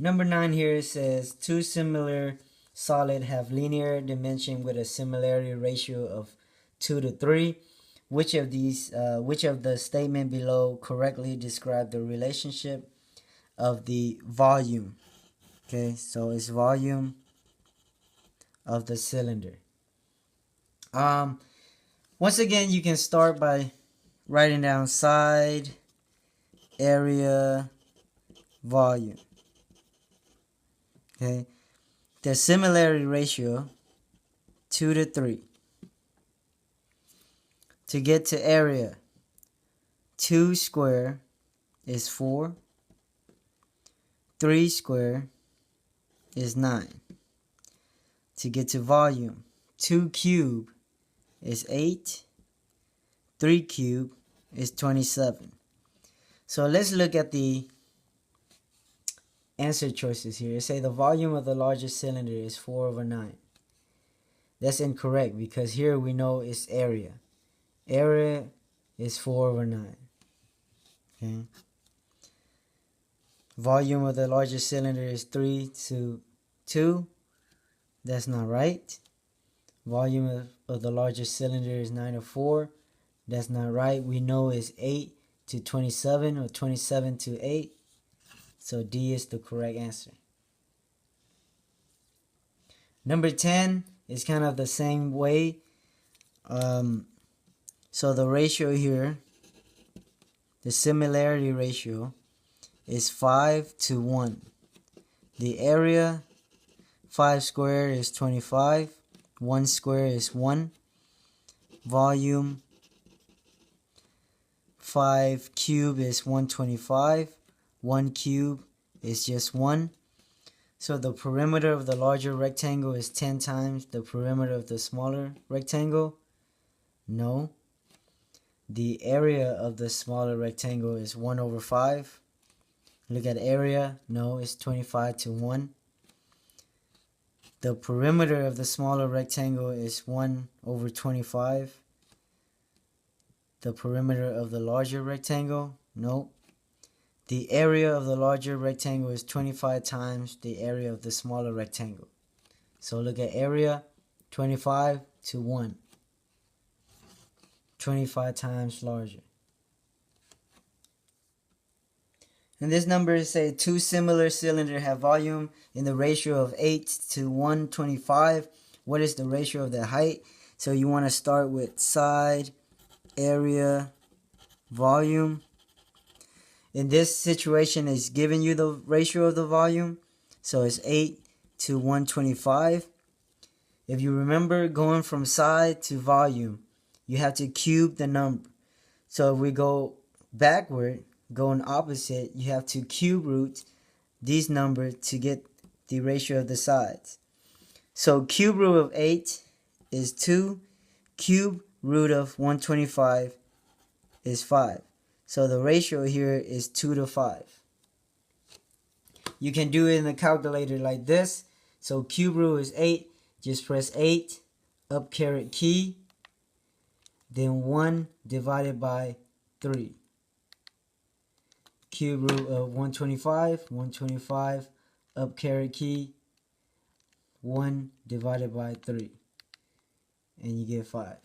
Number 9 here says two similar solid have linear dimension with a similarity ratio of 2 to 3. Which of the statement below correctly describe the relationship of the volume? Okay, so it's volume of the cylinder. Once again, you can start by writing down side, area, volume. Okay, the similarity ratio 2 to 3. To get to area, 2 square is 4, 3 square is 9. To get to volume, 2 cube is 8, 3 cube is 27. So let's look at the answer choices here. Say the volume of the largest cylinder is 4 over 9. That's incorrect because here we know it's area. Area is 4 over 9. Okay. Volume of the largest cylinder is 3 to 2. That's not right. Volume of the largest cylinder is 9 to 4. That's not right. We know it's 8 to 27 or 27 to 8. So D is the correct answer. Number 10 is kind of the same way. So the ratio here, the similarity ratio, is 5 to 1. The area, 5 square is 25. 1 square is 1. Volume, 5 cube is 125. 1 cube is just 1. So the perimeter of the larger rectangle is 10 times the perimeter of the smaller rectangle? No. The area of the smaller rectangle is 1 over 5. Look at area. No, it's 25 to 1. The perimeter of the smaller rectangle is 1 over 25. The perimeter of the larger rectangle? No. The area of the larger rectangle is 25 times the area of the smaller rectangle. So look at area, 25 to 1. 25 times larger. And this number say two similar cylinders have volume in the ratio of 8 to 125. What is the ratio of their height? So you want to start with side, area, volume. In this situation, it's giving you the ratio of the volume. So it's 8 to 125. If you remember going from side to volume, you have to cube the number. So if we go backward, going opposite, you have to cube root these numbers to get the ratio of the sides. So cube root of 8 is 2. Cube root of 125 is 5. So the ratio here is 2 to 5. You can do it in the calculator like this. So cube root is 8. Just press 8, up caret key, then 1 divided by 3. Cube root of 125, up caret key, 1 divided by 3. And you get 5.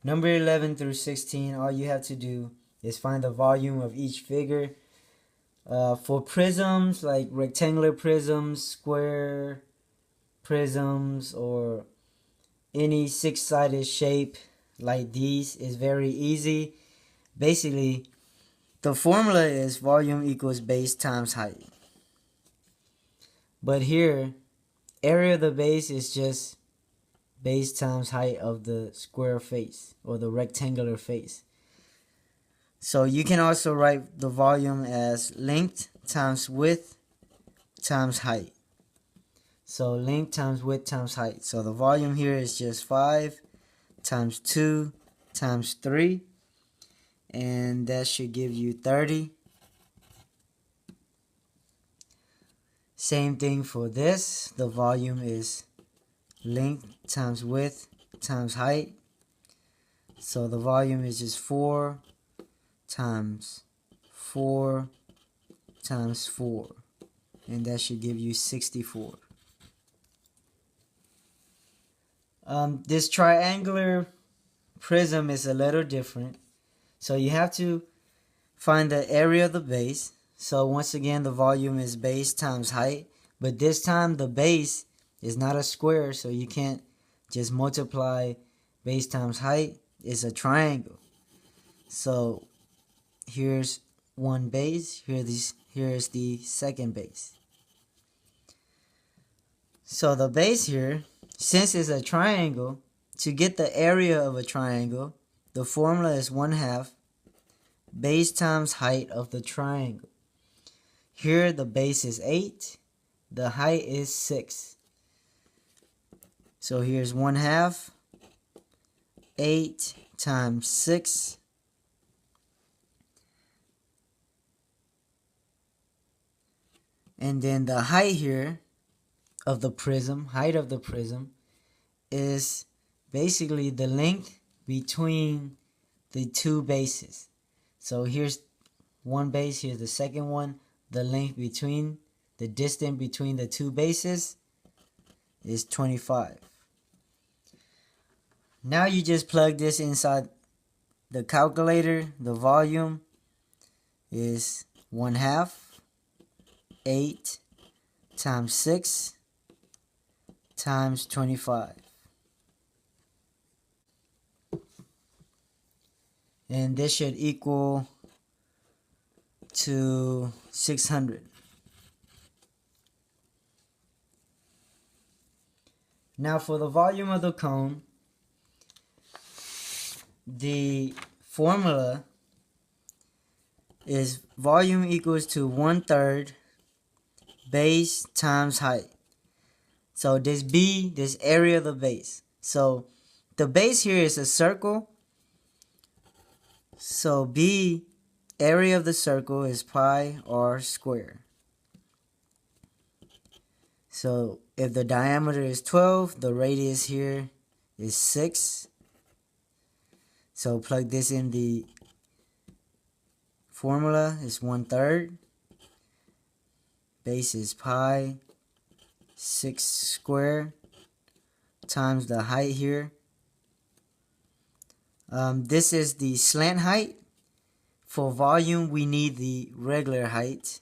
Number 11 through 16, all you have to do is find the volume of each figure. For prisms, like rectangular prisms, square prisms, or any six-sided shape like these is very easy. Basically, the formula is volume equals base times height. But here, area of the base is just base times height of the square face or the rectangular face. So you can also write the volume as length times width times height. So length times width times height. So the volume here is just 5 times 2 times 3. And that should give you 30. Same thing for this. The volume is length times width times height. So the volume is just 4 times 4 times 4. And that should give you 64. This triangular prism is a little different. So you have to find the area of the base. So once again, the volume is base times height. But this time the base is not a square, so you can't just multiply base times height. It's a triangle. So here's one base. Here's the second base. So the base here, since it's a triangle, to get the area of a triangle, the formula is 1/2 base times height of the triangle. Here the base is 8, the height is 6. So here's 1/2 8 times 6. And then the height here of the prism, is basically the length between the two bases. So here's one base, here's the second one. The length between, the distance between the two bases is 25. Now you just plug this inside the calculator. The volume is 1/2 8 times 6 times 25. And this should equal to 600. Now for the volume of the cone, the formula is volume equals to 1/3 base times height. So this B, this area of the base. So the base here is a circle. So B, area of the circle, is pi r squared. So if the diameter is 12, the radius here is 6. So plug this in the formula. It's 1/3. Base is pi 6 squared times the height here. This is the slant height. For volume, we need the regular height.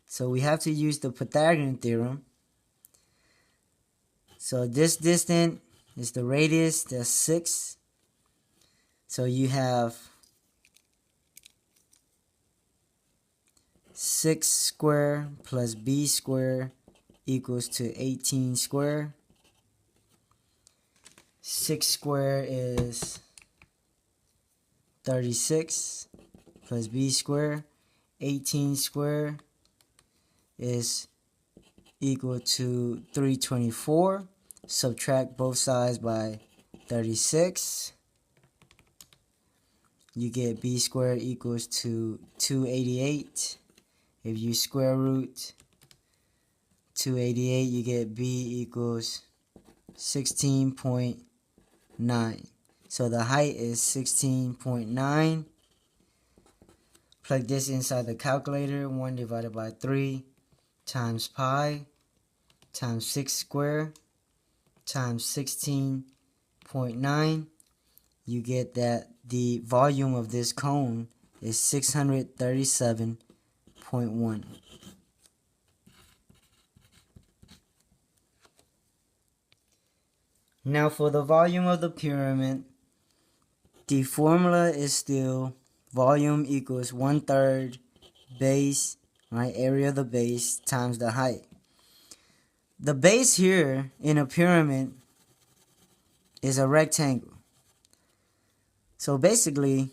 So we have to use the Pythagorean Theorem. So this distance is the radius, that's 6. So you have 6 squared plus b squared equals to 18 squared. 6 squared is 36 plus b squared. 18 squared is equal to 324. Subtract both sides by 36. You get b squared equals to 288. If you square root 288, you get b equals 16.9. So the height is 16.9. Plug this inside the calculator. 1 divided by 3 times pi times 6 squared times 16.9. You get that the volume of this cone is 637.1. Now for the volume of the pyramid, the formula is still volume equals 1/3 base, right, area of the base times the height. The base here in a pyramid is a rectangle. So basically,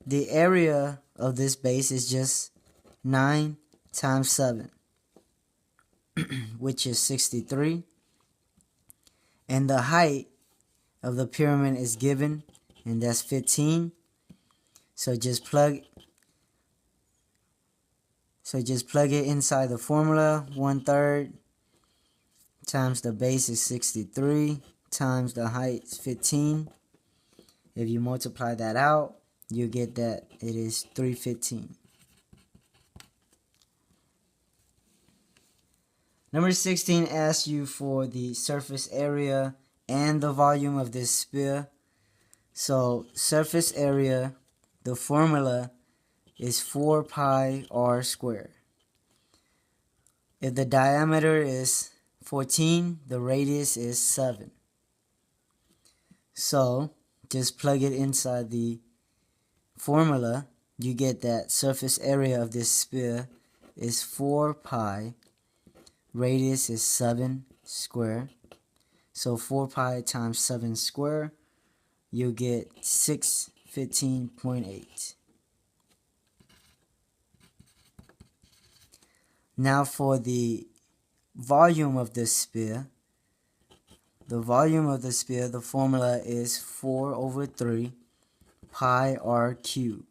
the area of this base is just 9 times 7, which is 63. And the height of the pyramid is given, and that's 15. So just plug it inside the formula. 1/3 times the base is 63 times the height is 15. If you multiply that out, you get that it is 315. Number 16 asks you for the surface area and the volume of this sphere. So surface area, the formula is 4 pi r squared. If the diameter is 14, the radius is 7. So just plug it inside the formula. You get that surface area of this sphere is 4 pi. Radius is 7 square. So 4 pi times 7 square, you get 615.8. Now for the volume of the sphere. The volume of the sphere, the formula is 4 over 3 pi r cubed.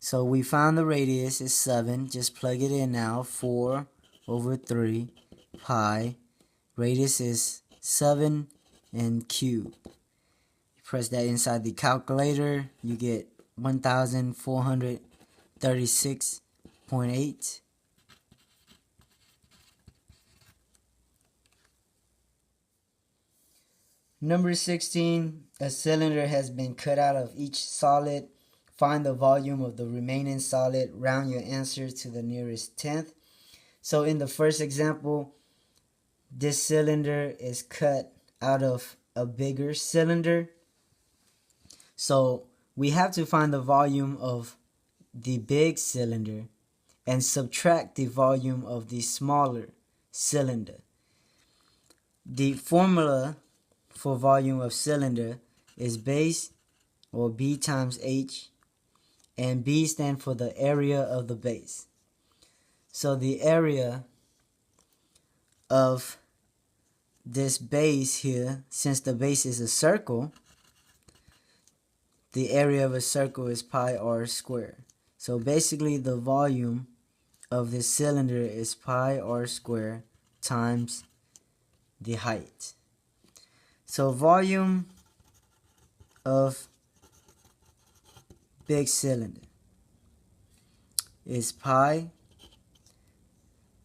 So we found the radius is 7. Just plug it in now. 4 over 3 pi. Radius is 7 and cube. You press that inside the calculator. You get 1436.8. Number 16, a cylinder has been cut out of each solid. Find the volume of the remaining solid. Round your answer to the nearest tenth. So in the first example, this cylinder is cut out of a bigger cylinder. So we have to find the volume of the big cylinder and subtract the volume of the smaller cylinder. The formula for volume of cylinder is base, or B times H, and B stands for the area of the base. So the area of this base here, since the base is a circle, the area of a circle is pi r squared. So basically the volume of this cylinder is pi r squared times the height. So volume of big cylinder is pi.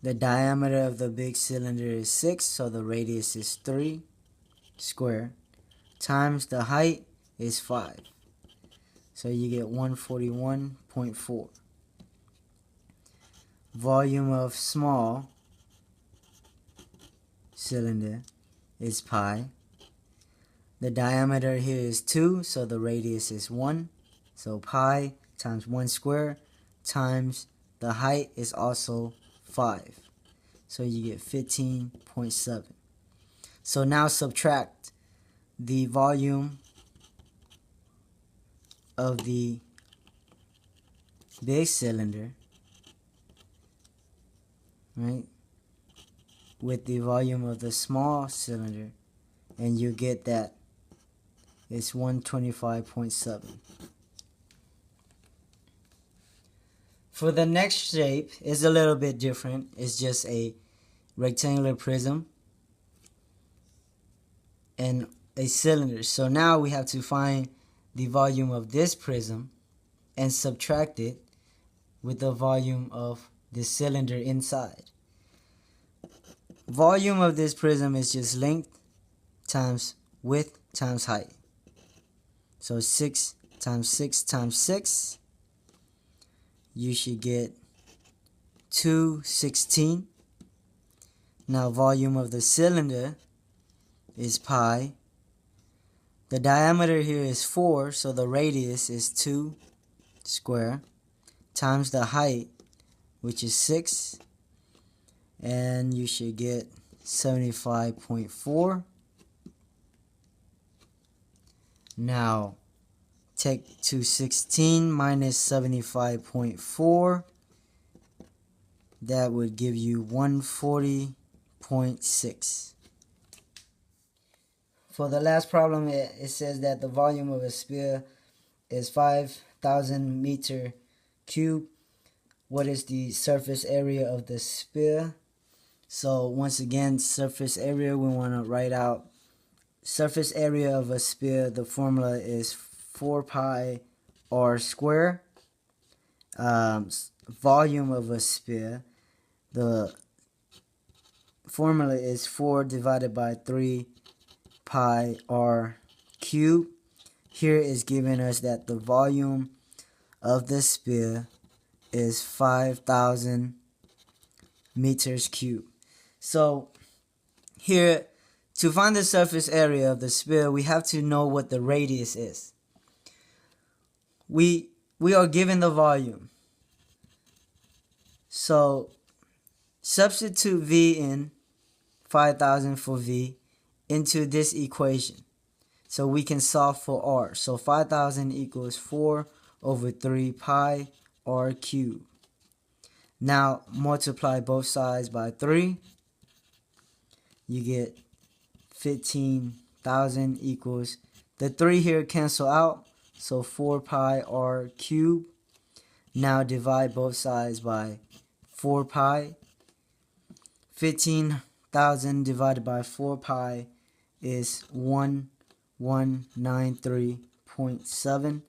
The diameter of the big cylinder is 6, so the radius is 3 square, times the height is 5. So you get 141.4. Volume of small cylinder is pi. The diameter here is 2, so the radius is 1. So pi times 1 square times the height is also 5. So you get 15.7. So now subtract the volume of the big cylinder, right, with the volume of the small cylinder, and you get that it's 125.7. For the next shape, it's a little bit different. It's just a rectangular prism and a cylinder. So now we have to find the volume of this prism and subtract it with the volume of the cylinder inside. Volume of this prism is just length times width times height. So 6 times 6 times 6, you should get 216. Now volume of the cylinder is pi. The diameter here is 4, so the radius is 2 square, times the height, which is 6, and you should get 75.4. Now take 216 minus 75.4. That would give you 140.6. For the last problem, it says that the volume of a sphere is 5,000 meter cube. What is the surface area of the sphere? So once again, surface area, we want to write out surface area of a sphere. The formula is 4 pi r squared. Volume of a sphere, the formula is 4 divided by 3 pi r cubed. Here is giving us that the volume of the sphere is 5,000 meters cubed. So here, to find the surface area of the sphere, we have to know what the radius is. We are given the volume. So substitute V in 5,000 for V into this equation. So we can solve for R. So 5,000 equals 4 over 3 pi r cubed. Now multiply both sides by 3. You get 15,000 equals, the 3 here cancel out, so 4 pi r cubed. Now divide both sides by 4 pi. 15,000 divided by 4 pi is 1193.7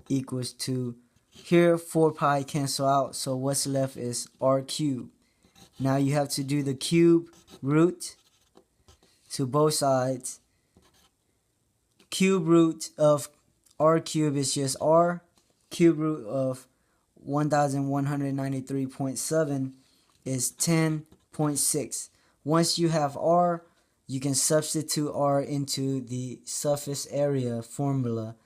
equals to, here 4 pi cancel out, so what's left is r cubed. Now you have to do the cube root to both sides. Cube root of r cubed is just r. Cube root of 1193.7 is 10.6. Once you have r, you can substitute r into the surface area formula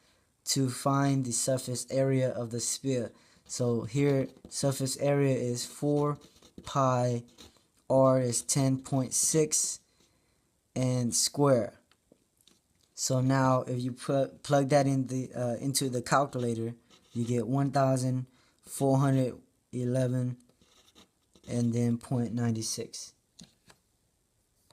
to find the surface area of the sphere. So here surface area is 4 pi, r is 10.6, and square. So now if you plug that in into the calculator, you get 1,411 and then 0.96.